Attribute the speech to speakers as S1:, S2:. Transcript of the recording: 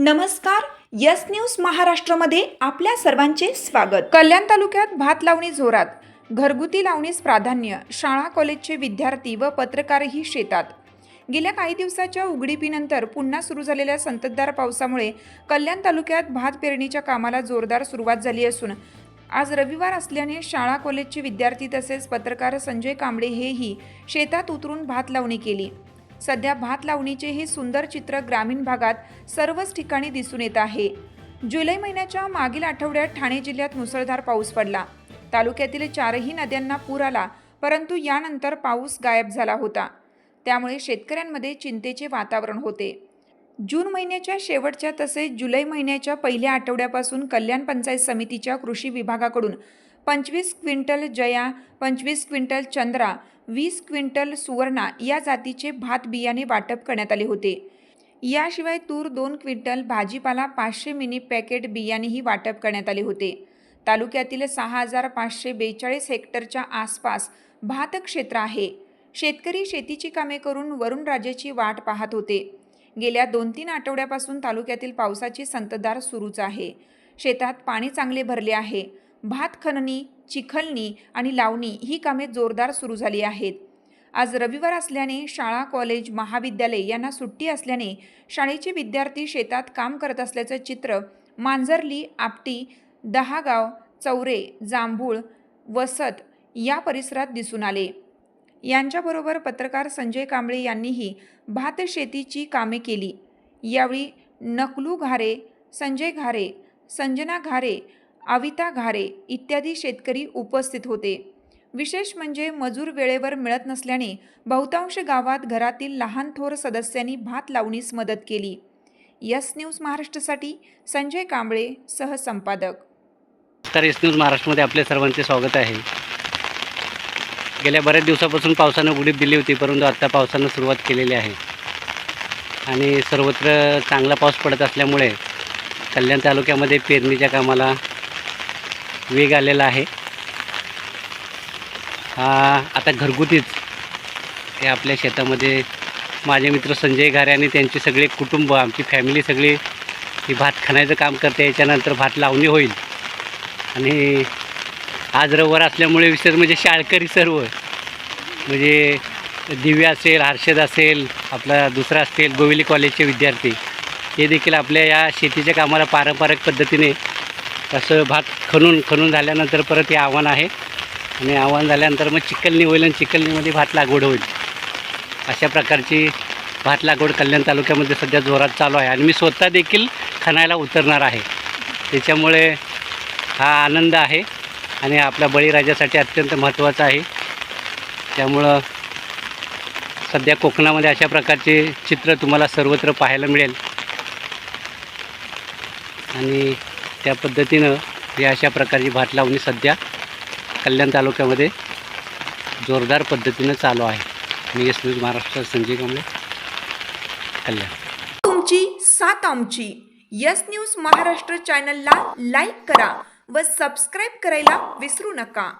S1: नमस्कार. Yes news महाराष्ट्रामध्ये आपल्या सर्वांचे स्वागत. कल्याण तालुक्यात भात लावणी जोरात. घरगुती लावणीस प्राधान्य. शाळा कॉलेजचे विद्यार्थी व पत्रकारही शेतात. गेल्या काही दिवसाच्या उघडीपीनंतर पुन्हा सुरू झालेल्या संततधार पावसामुळे कल्याण तालुक्यात भात पेरणीच्या कामाला जोरदार सुरुवात झाली असून आज रविवार असल्याने शाळा कॉलेजचे विद्यार्थी तसेच पत्रकार संजय कांबळे हेही शेतात उतरून भात लावणी केली. सध्या भात लावणीचे हे सुंदर चित्र ग्रामीण भागात सर्वच ठिकाणी दिसून येत आहे. जुलै महिन्याच्या मागील आठवड्यात ठाणे जिल्ह्यात मुसळधार पाऊस पडला. तालुक्यातील 4ही नद्यांना पूर आला, परंतु यानंतर पाऊस गायब झाला होता. त्यामुळे शेतकऱ्यांमध्ये चिंतेचे वातावरण होते. जून महिन्याच्या शेवटच्या तसेच जुलै महिन्याच्या पहिल्या आठवड्यापासून कल्याण पंचायत समितीच्या कृषी विभागाकडून 25 quintal Jaya, 25 quintal Chandra, 20 quintal Suvarna या जातीचे भात बियाणे वाटप करण्यात आले होते. याशिवाय तूर 2 क्विंटल, भाजीपाला 500 मिनी पॅकेट बियाणेही वाटप करण्यात आले होते. तालुक्यातील 6542 हेक्टरच्या आसपास भात क्षेत्र आहे. शेतकरी शेतीची कामे करून वरुणराजाची वाट पाहत होते. गेल्या 2-3 आठवड्यापासून तालुक्यातील पावसाची संततधार सुरूच आहे. शेतात पाणी चांगले भरले आहे. भात खणणी, चिखलणी आणि लावणी ही कामे जोरदार सुरू झाली आहेत. आज रविवार असल्याने शाळा, कॉलेज, महाविद्यालय यांना सुट्टी असल्याने शाळेचे विद्यार्थी शेतात काम करत असल्याचं चित्र मांजरली, आपटी, दहागाव, चौरे, जांभूळ, वसत या परिसरात दिसून आले. यांच्याबरोबर पत्रकार संजय कांबळे यांनीही भात शेतीची कामे केली. यावेळी नकलू घारे, संजय घारे, संजना घारे, अविता घारे इत्यादी शेतकरी उपस्थित होते. विशेष म्हणजे मजूर वेळेवर मिळत नसल्याने बहुतांश गावात घरातील लहान थोर सदस्यांनी भात लावणीस मदत केली. यस न्यूज महाराष्ट्रासाठी संजय कांबळे, सहसंपादक.
S2: तर यस न्यूज महाराष्ट्रामध्ये आपले सर्वांचे स्वागत आहे. गेल्या बऱ्याच दिवसापासून पावसानं उघडीप दिली होती, परंतु आता पावसानं सुरुवात केलेली आहे आणि सर्वत्र चांगला पाऊस पडत असल्यामुळे कल्याण तालुक्यामध्ये पेरणीच्या कामाला वेग आलेला आहे. आता घरगुतीच हे आपल्या शेतामध्ये माझे मित्र संजय घारे आणि त्यांचे सगळे कुटुंब, आमची फॅमिली सगळी ही भात खणायचं काम करते. याच्यानंतर भात लावणी होईल आणि आज रविवार असल्यामुळे विशेष म्हणजे शाळकरी सर्व म्हणजे दिव्या असेल, हर्षद असेल, आपला दुसरा असेल, गोविली कॉलेजचे विद्यार्थी हे देखील आपल्या या शेतीच्या कामाला पारंपरिक पद्धतीने असं भात खणून झाल्यानंतर परत हे आव्हान आहे आणि आव्हान झाल्यानंतर मग चिखलणी होईल आणि चिखलणीमध्ये भात लागवड होईल. अशा प्रकारची भात लागवड कल्याण तालुक्यामध्ये सध्या जोरात चालू आहे आणि मी स्वतः देखील खणायला उतरणार आहे. त्याच्यामुळे हा आनंद आहे आणि आपल्या बळीराजासाठी अत्यंत महत्त्वाचा आहे. त्यामुळं सध्या कोकणामध्ये अशा प्रकारचे चित्र तुम्हाला सर्वत्र पाहायला मिळेल आणि त्या पद्धतीनं ही अशा प्रकारची भात लावणी सध्या कल्याण तालुक्यामध्ये जोरदार पद्धतीनं चालू आहे. मी यस न्यूज महाराष्ट्र संजय कांबळे, कल्याण.
S1: तुमची साथ आमची. यस न्यूज महाराष्ट्र चॅनलला लाईक करा व सबस्क्राईब करायला विसरू नका.